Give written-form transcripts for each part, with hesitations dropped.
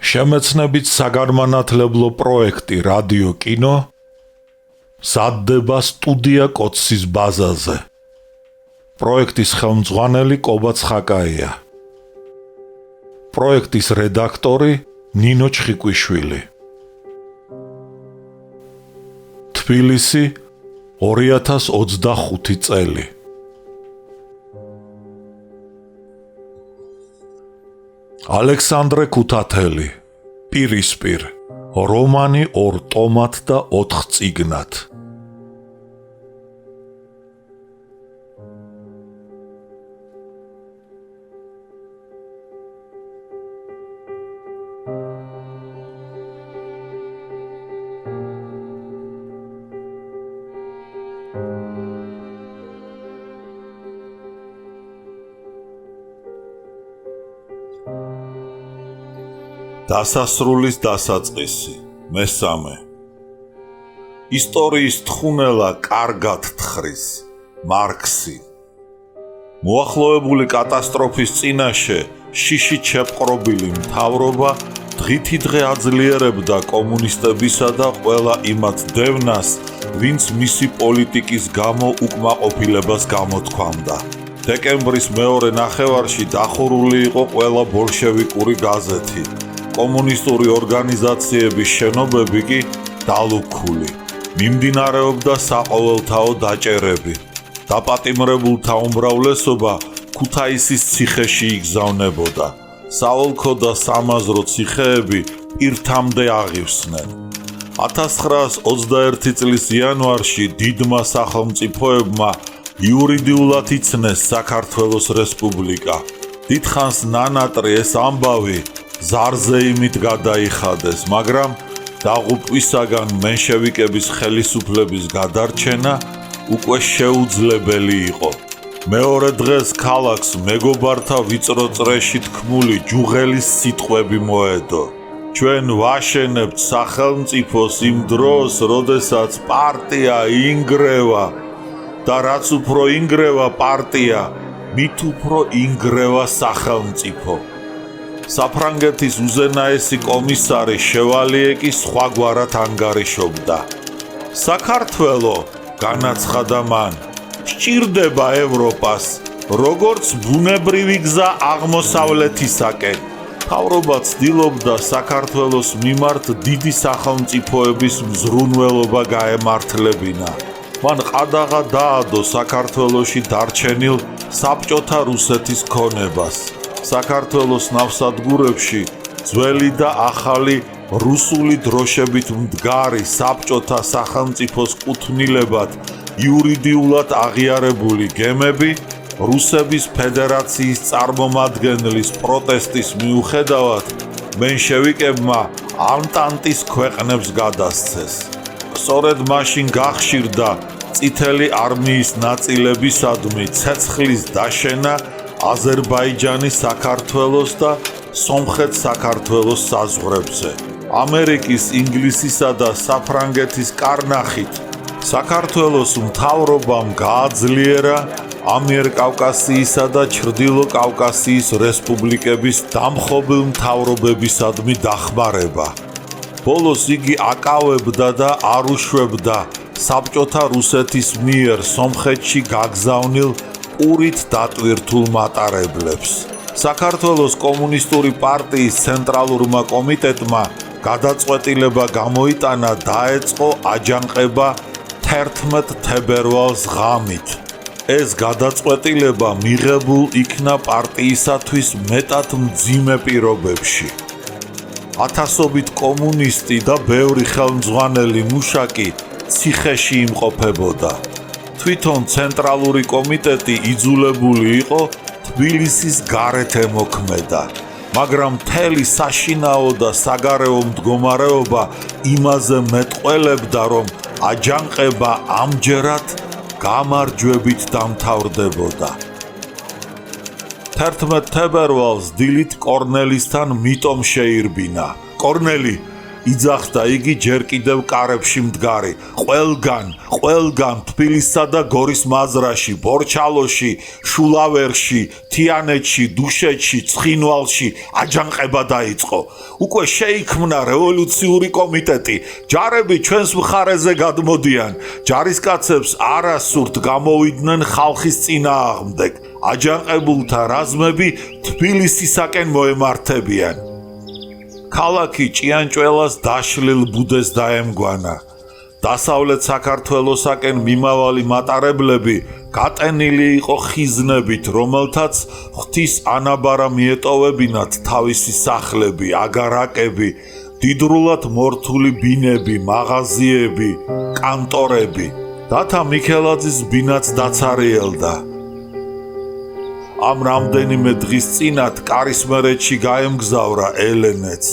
შემეცნებით საგანმანათლებლო პროექტი რადიო კინო სადდება სტუდია კოცის ბაზაზე. პროექტის ხელმძღვანელი კობა ცხაკაია. პროექტის რედაქტორი ნინო ჩხიკვიშვილი. თბილისი 2025 წელი. ალექსანდრე ქუთათელი, პირისპირ, რომანი 2 ტომად და 4 წიგნად. დასასრულის დასაწყისი, მესამე. ისტორიის თხუნელა კარგად თხრის, მარქსი. მოახლოებული კატასტროფის წინაშე შიშით შეპყრობილი მთავრობა დღითიდღე აძლიერებდა კომუნისტებისა და ყველა იმათ დევნას, ვინც მისი პოლიტიკის გამო უკმაყოფილებას გამოთქვამდა. დეკემბრის მეორე ნახევარში დახურული იყო ყველა ბოლშევიკური გაზეთი. კომუნისტური ორგანიზაციების შენობები კი დალუქული. მიმდინარეობდა საყოველთაო დაჭერები. დაპატიმრებულთა უმრავლესობა ქუთაისის ციხეში იგზავნებოდა. საოლქო და სამაზრო ციხეები პირთამდე აღივსნენ. 1921 წლის იანვარში დიდმა სახელმწიფოებმა იურიდიულად იცნეს საქართველოს რესპუბლიკა. დიდხანს ნანატრი ეს ამბავი ზარზე იმით გადაიხადეს, მაგრამ დაღუპვისაგან მენშევიკების ხელისუფლების გადარჩენა უკვე შეუძლებელი იყო. მეორე დღეს ქალაქს მეგობართა ვიწრო წრეში თქმული ჯუღელის სიტყვები მოედო. ჩვენ ვაშენებთ სახელმწიფოს იმ დროს, როდესაც პარტია ინგრევა და რაც უფრო ინგრევა პარტია, მით უფრო ინგრევა სახელმწიფო. საფრანგეთის უზენაესი კომისარი შევალიე კი სხვაგვარად ანგარიშობდა. საქართველო, განაცხადა მან, სჭირდება ევროპას, როგორც ბუნებრივი გზა აღმოსავლეთისაკენ. მთავრობა ცდილობდა საქართველოს მიმართ დიდი სახელმწიფოების მზრუნველობა გაემართლებინა. მან ყადაღა დაადო საქართველოში დარჩენილ საბჭოთა რუსეთის ქონებას. საქართველოს ნავსადგურებში ძველი და ახალი რუსული დროშებით მდგარი საბჭოთა სახელმწიფოს კუთვნილებად იურიდიულად აღიარებული გემები რუსების ფედერაციის წარმომადგენლის პროტესტის მიუხედავად მენშევიკებმა ანტანტის ქვეყნებს გადასცეს. სწორედ მაშინ გახშირდა წითელი არმიის ნაწილებისადმი ცეცხლის დაშენა აზერბაიჯანის საქართველოს და სომხეთ საქართველოს საზღვრებზე. ამერიკის, ინგლისისა და საფრანგეთის კარნახით საქართველოს მთავრობამ გააძლიერა ამიერკავკასიისა და ჩრდილო კავკასიის რესპუბლიკების დამხობილ მთავრობებისადმი დახმარება. ბოლოს იგი აკავებდა და არ უშვებდა საბჭოთა რუსეთის მიერ სომხეთში გაგზავნილ პურით დატვირთულ მატარებლებს. საქართველოს კომუნისტური პარტიის ცენტრალურმა კომიტეტმა გადაწყვეტილება გამოიტანა დაეწყო აჯანყება 11 თებერვალს ღამით. ეს გადაწყვეტილება მიღებულ იქნა პარტიისათვის მეტად მძიმე პირობებში. ათასობით კომუნისტი და ბევრი ხელმძღვანელი მუშაკი ციხეში იმყოფებოდა. თვითონ ცენტრალური კომიტეტი იძულებული იყო თბილისის გარეთ ემოქმედა, მაგრამ მთელი საშინაო და საგარეო მდგომარეობა იმაზე მეტყველებდა, რომ აჯანყება ამჯერად გამარჯვებით დამთავრდებოდა. 11 თებერვალს დილით კორნელისთან მიტომ შეირბინა. კორნელი, იძახდა იგი ჯერ კიდევ კარებში მდგარი. ყველგან თბილისსა და გორის მაზრაში, ბორჩალოში, შულავერში, თიანეთში, დუშეთში, ცხინვალში აჯანყება დაიწყო. უკვე შეიქმნა რევოლუციური კომიტეტი. ჯარები ჩვენს მხარეზე გადმოდიან. ჯარისკაცებს არასურთ გამოვიდნენ ხალხის წინააღმდეგ. აჯანყებულთა რაზმები თბილისისაკენ მოემართებიან. ქალაქი ჭიანჭველას დაშლილ ბუდეს დაემგვანა. დასავლეთ საქართველოსაკენ მიმავალი მატარებლები გატენილი იყო ხიზნებით, რომელთაც ღვთის ანაბარა მიეტოვებინათ თავისი სახლები, აგარაკები, დიდრულად მორთული ბინები, მაღაზიები, კანტორები. დათა მიქელაძის ბინაც დაცარიელდა. ამ რამდენიმე დღის წინათ კარისმერეთში გაემგზავრა ელენეც.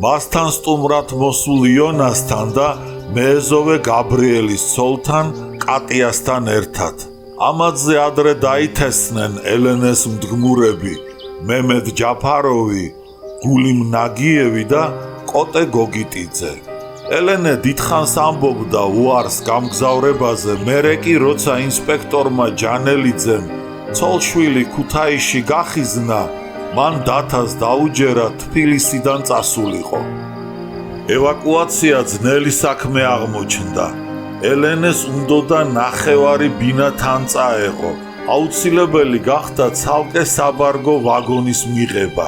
მასთან სტუმრად მოსულ იონასთან და მეეზოვე გაბრიელის ცოლთან კატიასთან ერთად. ამათზე ადრე დაითესნენ ელენეს მდგმურები მემედ ჯაფაროვი, გულიმ ნაგიევი და კოტე გოგიტიძე. ელენე დიდხანს ამბობდა უარს გამგზავრებაზე, მერე კი როცა ინსპექტორმა ჯანელიძემ ცოლშვილი ქუთაისში გახიზნა, მან დათას დაუჯერა თბილისიდან წასულიყო. ევაკუაცია ძნელი საქმე აღმოჩნდა. ელენეს უნდოდა ნახევარი ბინა თან წაეღო. აუცილებელი გახდა ცალკე საბარგო ვაგონის მიღება.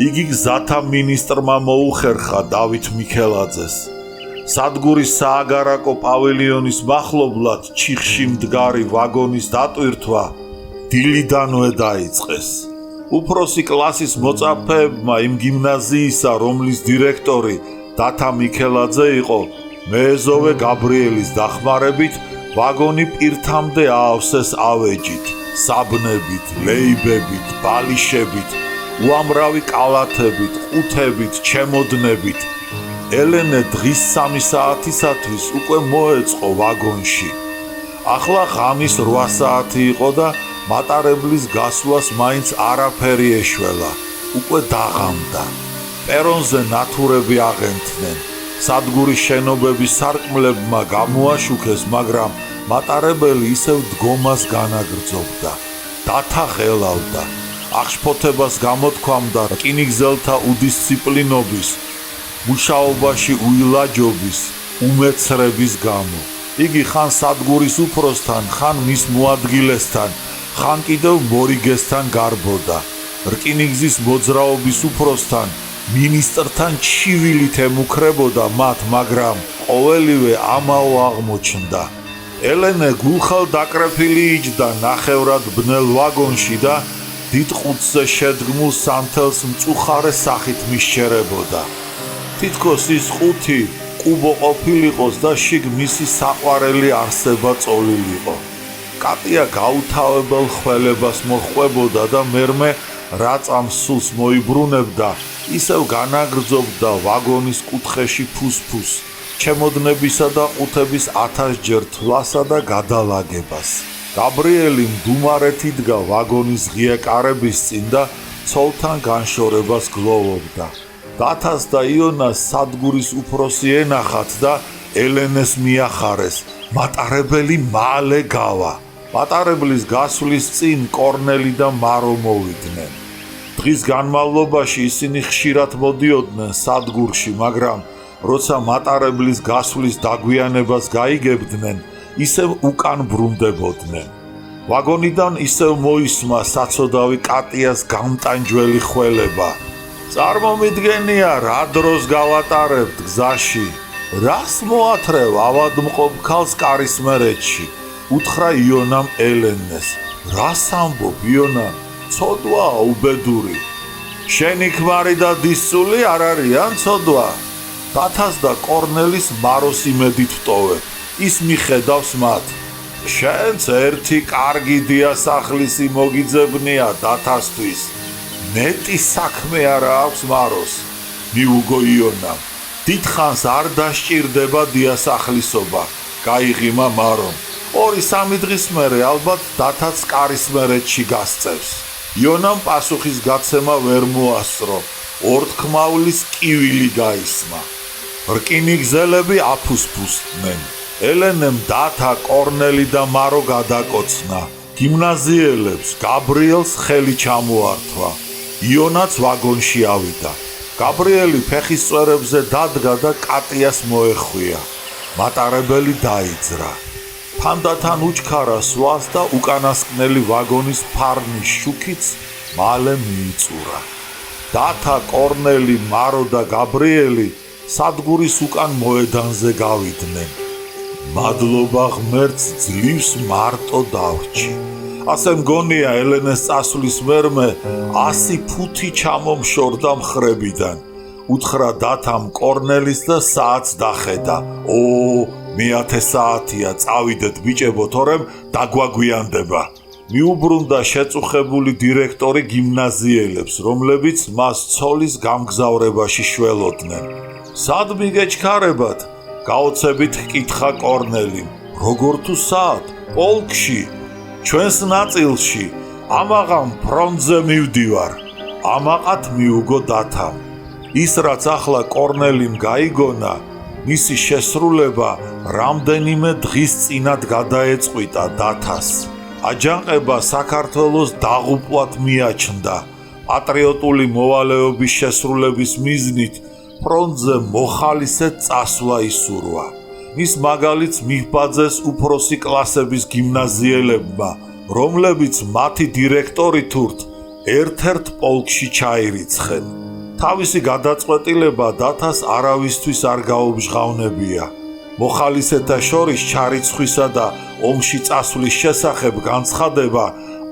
იგი გზათა მინისტრმა მოუხერხა დავით მიქელაძეს. სადგურის სააგარაკო პავილიონის მახლობლად ჩიხში მდგარი ვაგონის დატვირთვა დილიდანვე დაიწყეს. უფროსი კლასის მოწაფეებმა იმ გიმნაზიისა, რომლის დირექტორი დათა მიქელაძე იყო, მეეზოვე გაბრიელის დახმარებით ვაგონი პირთამდე აავსეს ავეჯით, საბნებით, ლეიბებით, ბალიშებით, უამრავი კალათებით, ყუთებით, ჩემოდნებით. ელენე დღის 3 საათისათვის უკვე მოეწყო ვაგონში. ახლა ღამის 8 საათი იყო და მატარებლის გასვლას მაინც არაფერი ეშველა. უკვე დაღამდა. პერონზე ნათურები აღენთნენ. სადგურის შენობების სარკმლებმა გამოაშუქეს, მაგრამ მატარებელი ისევ დგომას განაგრძობდა. დათა ღელავდა. აღშფოთებას გამოთქვამდა რკინიგზელთა უდისციპლინობის, მუშაობაში უილაჯობის, უმეცრების გამო. იგი ხან სადგურის უფროსთან, ხან მის მოადგილესთან, ხან კიდევ მორიგესთან გარბოდა. რკინიგზის მოძრაობის უფროსთან, მინისტრთან ჩივილით ემუქრებოდა მათ, მაგრამ ყოველივე ამაო აღმოჩნდა. ელენე გულხელ დაკრეფილი იჯდა ნახევრად ბნელ ვაგონში და დიდ ყუთზე შედგმულ სანთელს მწუხარე სახით მისჯერებოდა. თითქოს ის ყუთი კუბო ყოფილიყოს და შიგ მისი საყვარელი არსება წოლილიყო. კატია გაუთავებელ ხველებას მოჰყვებოდა და მერმე რაწამს სულს მოიბრუნებდა, ისევ განაგრძობდა ვაგონის კუთხეში ფუსფუს, ჩემოდნებისა და ყუთების 1000 ჯერ თვლასა და გადალაგებას. გაბრიელი მდუმარეთ იდგა ვაგონის ღია კარების წინ და ცოლთან განშორებას გლოვობდა. დათას და იონას სადგურის უფროსი ენახათ და ელენეს მიახარეს. მატარებელი მალე გავა. მატარებლის გასვლის წინ კორნელი და მარო მოვიდნენ. დღის განმავლობაში ისინი ხშირად მოდიოდნენ სადგურში, მაგრამ როცა მატარებლის გასვლის დაგვიანებას გაიგებდნენ, ისევ უკან ბრუნდებოდნენ. ვაგონიდან ისევ მოისმა საცოდავი კატიას გამტანჯველი ხველება. წარმომიდგენია, რა დროს გავატარებთ გზაში. რას მოათრევ ავადმყოფ ქალს კარისმერეთში? უთხრა იონამ ელენეს. რას ამბობ, იონა? ცოდვაა უბედური. შენი ქმარი და დისწული არ არიან ცოდვა? დათას და კორნელის მაროს იმედით ვტოვებ. ის მიხედავს მათ. შენც ერთი კარგი დიასახლისი მოგიძებნია დათასთვის. მეტი საქმე არა აქვს მაროს. მიუგო იონამ. დიდხანს არ დასჭირდება დიასახლისობა. გაიღიმა მარომ. 2-3 დღის მერე ალბათ დათაც კარისმერეთში გასწევს. იონამ პასუხის გაცემა ვერ მოასწრო. ორთქმავლის კივილი გაისმა. რკინიგზელები აფუსფუსდნენ. ელენემ დათა, კორნელი და მარო გადაკოცნა. გიმნაზიელებს გაბრიელს ხელი ჩამოართვა. იონაც ვაგონში ავიდა. გაბრიელი ფეხის წვერებზე დადგა და კატიას მოეხვია. მატარებელი დაიძრა. თანდათან უჩქარა სვას და უკანასკნელი ვაგონის ფარნის შუქიც მალე მიიწურა. დათა, კორნელი, მარო და გაბრიელი სადგურის უკან მოედანზე გავიდნენ. მადლობა ღმერთს, ძლივს მარტო დავრჩი. ასე მგონია ელენეს წასვლის მერმე 100 ფუთი ჩამომშორდა მხრებიდან. უთხრა დათამ კორნელის და საათს დახედა. მე-10 საათია, წავიდეთ ბიჭებო, თორემ დაგვაგვიანდება. მიუბრუნდა შეწუხებული დირექტორი გიმნაზიელებს, რომლებიც მას ცოლის გამგზავრებაში შველოდნენ. სად მიგეჩქარებათ? გაოცებით ჰკითხა კორნელიმ. როგორ თუ სად? პოლკში, ჩვენს ნაწილში. ამაღამ ფრონტზე მივდივარ. ამაყად მიუგო დათამ. ის რაც ახლა კორნელიმ გაიგონა, მისი შესრულება რამდენიმე დღის წინად გადაეწყვიტა დათას. აჯანყება საქართველოს დაღუპვად მიაჩნდა. პატრიოტული მოვალეობის შესრულების მიზნით ფრონტზე მოხალისედ წასვლა ისურვა. მის მაგალითს მიჰბაძეს უფროსი კლასების გიმნაზიელებმა, რომლებიც მათი დირექტორი თურთ ერთ-ერთ პოლკში ჩაირიცხენ. თავისი გადაწყვეტილება დათას არავისთვის არ გაუბჟღავნებია. მოხალისეთა შორის ჩარიცხვისა და ომში წასვლის შესახებ განცხადება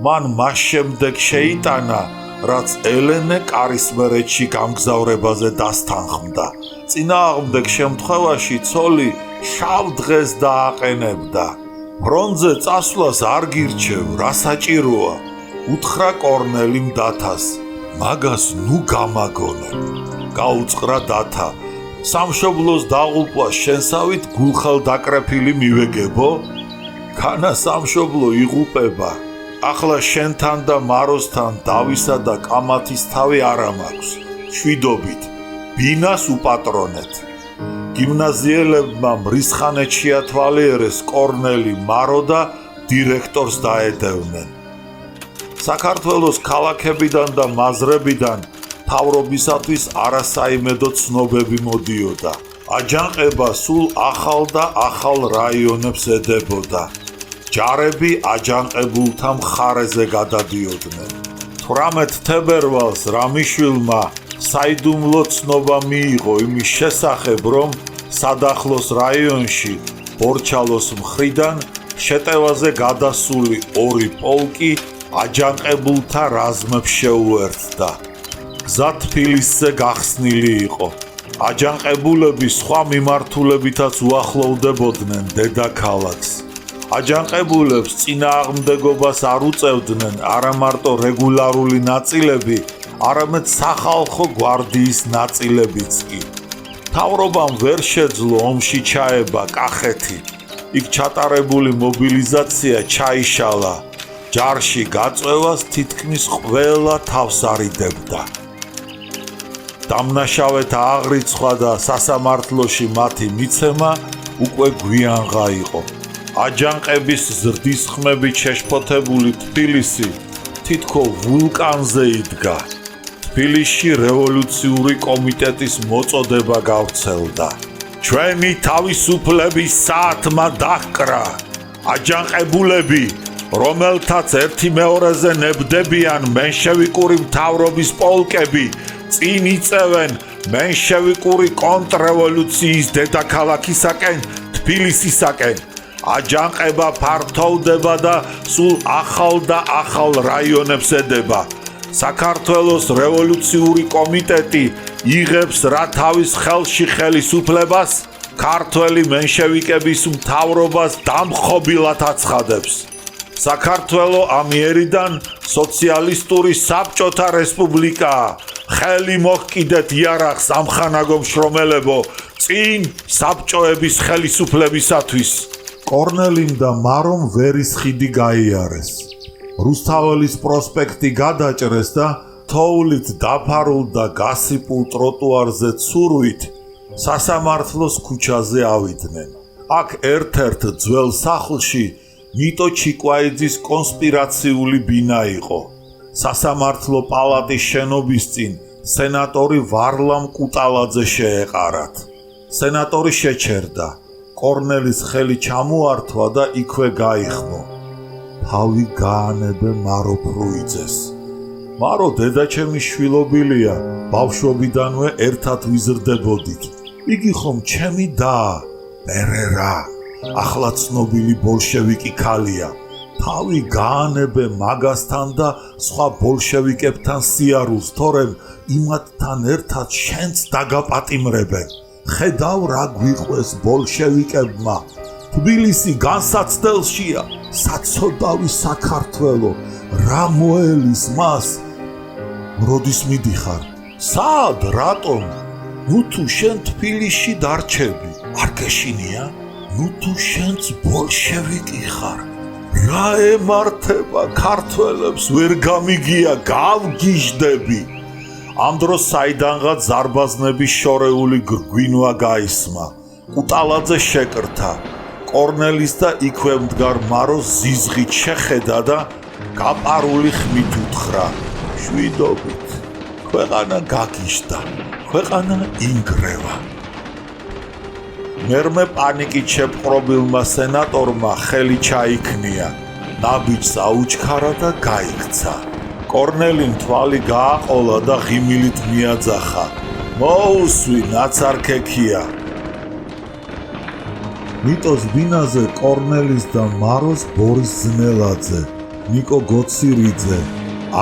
მან მას შემდეგ შეიტანა, რაც ელენე კარისმერეთში გამგზავრებაზე დასთანხმდა. წინააღმდეგ შემთხვევაში ცოლი შავ დღეს დააყენებდა. ფრონტზე წასვლას არ გირჩევ, რა საჭიროა? უთხრა კორნელიმ დათას. მაგას ნუ გამაგონე. გაუწყრა დათა. სამშობლოს დაღუპვა შენსავით გულხელდაკრეფილი მივეგებო? ქანა სამშობლო იღუპება. ახლა შენთან და მაროსთან დავისა და კამათის თავი არ მაქვს. შვიდობით, ბინას უპატრონეთ. გიმნაზიელებმა მრისხანეთ შეათვალიერეს კორნელი, მარო და დირექტორს დაედევნენ. საქართველოს ქალაქებიდან და მაზრებიდან მთავრობისათვის არასაიმედო ცნობები მოდიოდა. აჯანყება სულ ახალ და ახალ რაიონებს ედებოდა. ჯარები აჯანყებულთა მხარეზე გადადიოდნენ. 18 თებერვალს რამიშვილმა საიდუმლო ცნობა მიიღო იმის შესახებ, რომ სადახლოს რაიონში ბორჩალოს მხრიდან შეტევაზე გადასული 2 პოლკი აჯანყებულთა რაზმებს შეუერთდა. გზა თბილისზე გახსნილი იყო. აჯანყებულები სხვა მიმართულებითაც უახლოვდებოდნენ დედაქალაქს. აჯანყებულებს წინააღმდეგობას არ უწევდნენ არა მარტო რეგულარული ნაწილები, არამედ სახალხო გვარდიის ნაწილებიც კი. მთავრობამ ვერ შეძლო ომში ჩაება კახეთი. იქ ჩატარებული მობილიზაცია ჩაიშალა. ჯარში გაწვევას თითქმის ყველა თავს არიდებდა. დამნაშავეთა აღრიცხვა და სასამართლოში მათი მიცემა უკვე გვიანღა იყო. აჯანყების ზრდისხმებით შეშფოთებული თბილისი თითქო ვულკანზე იდგა. თბილისში რევოლუციური კომიტეტის მოწოდება გავრცელდა. ჩვენი თავისუფლების საათმა დაჰკრა. აჯანყებულები, რომელთაც ერთი მეორეზე ნებდებიან მენშევიკური მთავრობის პოლკები, წინ იწევენ მენშევიკური კონტრრევოლუციის დედაქალაქისაკენ, თბილისისაკენ. აჯანყება ფართოვდება და სულ ახალ და ახალ რაიონებს ედება. საქართველოს რევოლუციური კომიტეტი იღებს რა თავის ხელში ხელისუფლებას, ქართველი მენშევიკების მთავრობას დამხობილად აცხადებს. საქართველო ამიერიდან სოციალისტური საბჭოთა რესპუბლიკაა. ხელი მოჰკიდეთ იარაღს ამხანაგო მშრომელებო, წინ საბჭოების ხელისუფლებისათვის. კორნელიმ და მარომ ვერის ხიდი გაიარეს. რუსთაველის პროსპექტი გადაჭრეს და თოვლით დაფარულ და გასიპულ ტროტუარზე ცურვით სასამართლოს ქუჩაზე ავიდნენ. აქ ერთ-ერთ ძველ სახლში ნიტო ჩიკვაიძის კონსპირაციული ბინა იყო. სასამართლო პალატის შენობის წინ სენატორი ვარლამ კუტალაძე შეეყარათ. სენატორი შეჩერდა. კორნელის ხელი ჩამოართვა და იქვე გაიხმო. თავი გაანებე მარო ფრუიძეს. მარო დედაჩემი შვილობილია, ბავშვობიდანვე ერთად ვიზრდებოდით. იგი ხომ ჩემი და პერერა, ახლა ცნობილი ბოლშევიკი ქალია. თავი გაანებე მაგასთან და სხვა ბოლშევიკებთან სიარულს, თორემ იმათთან ერთად შენც დაგაპატიმრებენ. ხედავ რა გვიყვეს ბოლშევიკებმა. თბილისი განსაცდელშია, საცოდავი საქართველო, რა მოელის მას? როდის მიდიხარ? სად, რატომ? ნუ თუ შენ თბილისში დარჩები, არ გეშინია? ნუ თუ შენც ბოლშევიკი ხარ. რა ემართება ქართველებს ვერ გამიგია, გავგიჟდები. ამ დროს საიდანღაც ზარბაზნების შორეული გვინვა გაისმა. კუტალაძე შეკრთა. კორნელის და იქვე მდგარ მაროს ზიზღით შეხედა და გაპარული ხმით უთხრა. შვიდობით, ქვეყანა გაგიჟდა, ქვეყანა ინგრევა. მერმე პანიკით შეპყრობილმა სენატორმა ხელი ჩაიქნია. ნაბიჯს აუჩქარა და გაიქცა. კორნელიმ თვალი გააყოლა და ღიმილით მიაძახა. მოუსვი, ნაცარქექია. ნიტოს ბინაზე კორნელის და მაროს ბორის ძნელაძე, ნიკო გოცირიძე,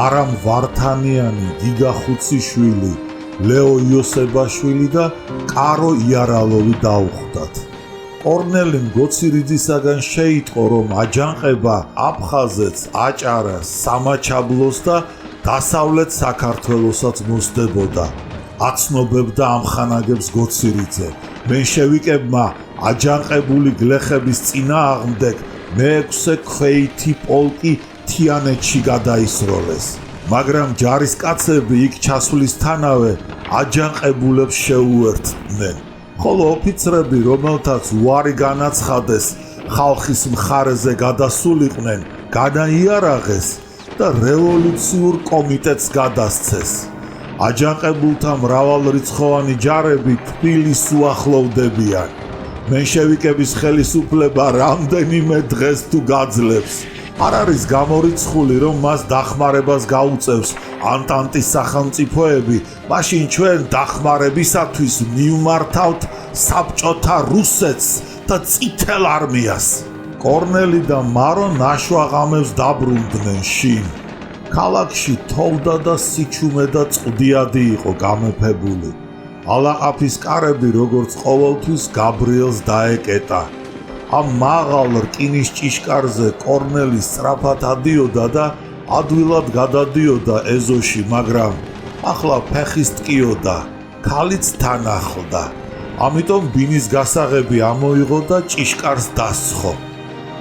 არამ ვართანიანი, გიგა ხუციშვილი, ლეო იოსებაშვილი და კარო იარალოვი დაუხვდათ. კორნელიმ გოცირიძისაგან შეიტყო, რომ აჯანყება აფხაზეთს, აჭარას, სამაჩაბლოს და დასავლეთ საქართველოსაც მოსდებოდა. აცნობებდა ამხანაგებს გოცირიძე. მენშევიკებმა აჯანყებული გლეხების წინააღმდეგ მე-6 ქვეითი პოლკი თიანეთში გადაისროლეს. მაგრამ ჯარისკაცები იქ ჩასვლისთანავე აჯანყებულებს შეუერთდნენ. ხოლო ოფიცრები, რომელთაც უარი განაცხადეს ხალხის მხარეზე გადასულიყვნენ, გადაიარაღეს და რევოლუციურ კომიტეტს გადასცეს. აჯანყებულთა მრავალრიცხოვანი ჯარები თბილისს უახლოვდებიან. მენშევიკების ხელისუფლება რამდენიმე დღეს თუ გაძლებს. არ არის გამორიცხული, რომ მას დახმარებას გაუწევს ანტანტის სახელმწიფოები, მაშინ ჩვენ დახმარებისათვის მივმართავთ საბჭოთა რუსეთს და წითელ არმიას. კორნელი და მარო ნაშვაღამებს დაბრუნდნენ შინ. ქალაქში თოვდა და სიჩუმე და წყდიადი იყო გამეფებული. ალაყაფის კარები როგორც ყოველთვის გაბრიელს დაეკეტა. ამ მაღალ რკინის ჭიშკარზე კორნელი სწრაფად ადიოდა და ადვილად გადადიოდა ეზოში, მაგრამ ახლა ფეხის ტკიოდა, ქალიც თან ახლდა. ამიტომ ბინის გასაღები ამოიღო და ჭიშკარს დასცხო.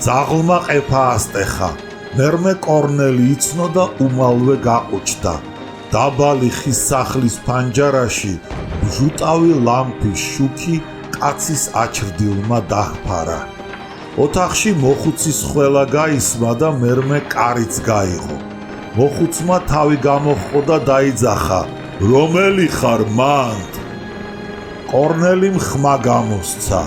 ძაღლმა ყეფა ასტეხა. მერმე კორნელი იცნო და უმალვე გაყუჩდა. დაბალი ხის სახლის ფანჯარაში ბჟუტავი ლამპის შუქი კაცის აჩრდილმა დაჰფარა. ოთახში მოხუცის ხველა გაისმა და მერმე კარიც გაიღო. მოხუცმა თავი გამოჰყო და დაიძახა. რომელი ხარ მანდ? კორნელიმ ხმა გამოსცა.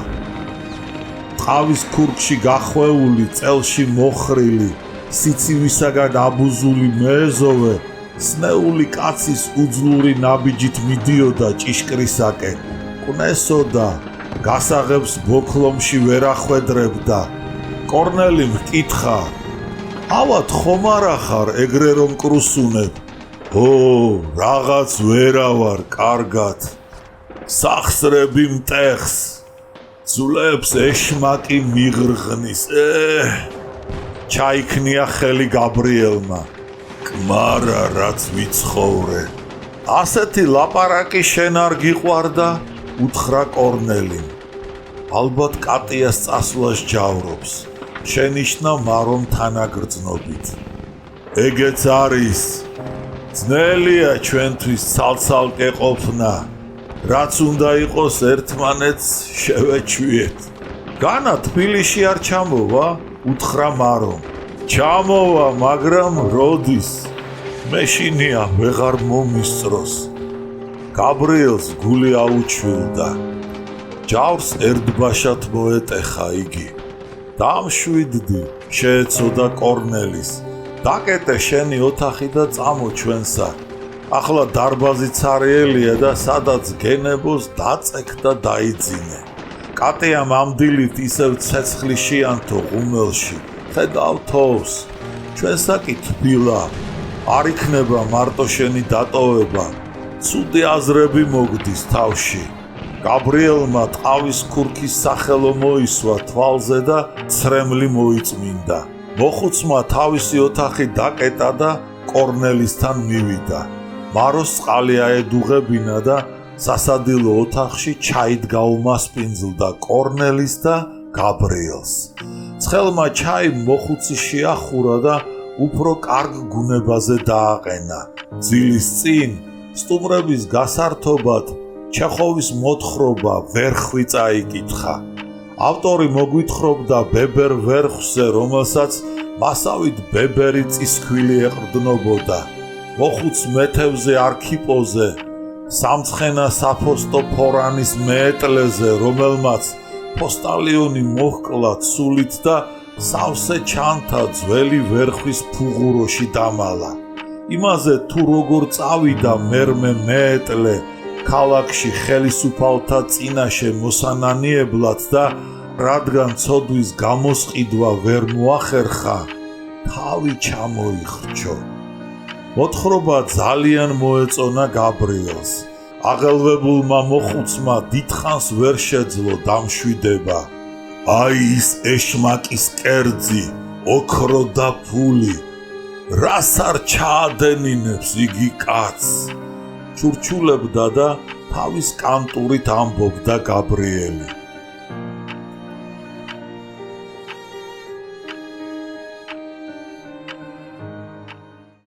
ტყავის ქურქში გახვეული, წელში მოხრილი, სიცივისაგან აბუზული მეეზოვე სნეული კაცის უძლური ნაბიჯით მიდიოდა ჭიშკრისაკენ. კნესოდა, გასაღებს ბოქლომში ვერ ახვედრებდა. კორნელიმ ჰკითხა: ავად ხომ არა ხარ ეგრე რომ კრუსუნებ? ო, რაღაც ვერა ვარ, კარგად. სახსრები მტეხს, ძვლებს ეშმაკი მიღრღნის. ჩაიქნია ხელი გაბრიელმა. კმარა რაც ვიცხოვრე. ასეთი ლაპარაკი შენ არ გიყვარდა? უთხრა კორნელიმ. ალბათ კატიას წასვლას ჯავრობს. შენიშნა მარომ თანაგრძნობით. ეგეც არის. ძნელია ჩვენთვის ცალ-ცალკე ყოფნა. რაც უნდა იყოს ერთმანეთს შევეჩვიეთ. განა თბილისში არ ჩამოვა? უთხრა მარომ. ჩამოვა, მაგრამ როდის? მეშინია ვეღარ მომისწროს. გაბრიელს გული აუჩვილდა. ჯავს ერთბაშად მოეტეხა იგი. დამშვიდდი, შეეცოდა კორნელის. დაკეტე შენი ოთახი და წამო ჩვენსა. ახლა დარბაზი ცარიელია და სადაც გენებოს დაწეკ და დაიძინე. კატეამ ამ დილით ისევ ცეცხლი შეანთო ღუმელში. ხედავ თოვს. ჩვენსაკი თბილა. არ იქნება მარტო შენი დატოვება. ცუდი აზრები მოგდის თავში. გაბრიელმა ტყავის ქურქის სახელო მოისვა თვალზე და ცრემლი მოიწმინდა. მოხუცმა თავისი ოთახი დაკეტა და კორნელისთან მივიდა. მაროს წყალი აედუღებინა და სასადილო ოთახში ჩაით გაუმასპინძლდა კორნელის და გაბრიელს. ცხელმა ჩაი მოხუცი შეახურა და უფრო კარგ გუნებაზე დააყენა. ძილის წინ სტუმრების გასართობად ჩეხოვის მოთხრობა ვერხვი წაიკითხა. ავტორი მოგვითხრობდა ბებერ ვერხვზე, რომელსაც მასავით ბებერი წისქვილი ეყრდნობოდა. მოხუც მეთევზე არქიპოზე, სამცხენა საფოსტო ფორანის მეეტლეზე, რომელმაც პოსტალიონი მოჰკლა ცულით და სავსე ჩანთა ძველი ვერხვის ფუღუროში დამალა. იმაზე თუ როგორ წავიდა მერმე მეეტლე ქალაქში ხელისუფალთა წინაშე მოსანანიებლად და რადგან ცოდვის გამოსყიდვა ვერ მოახერხა, თავი ჩამოიხრჩო. მოთხრობა ძალიან მოეწონა გაბრიელს. აღელვებულმა მოხუცმა დიდხანს ვერ შეძლო დამშვიდება. აი ის ეშმაკის კერძი, ოქრო და ფული. რას არ ჩაადენინებს იგი კაცს? ჩურჩულებდა და თავის კანტურით ამბობდა გაბრიელი.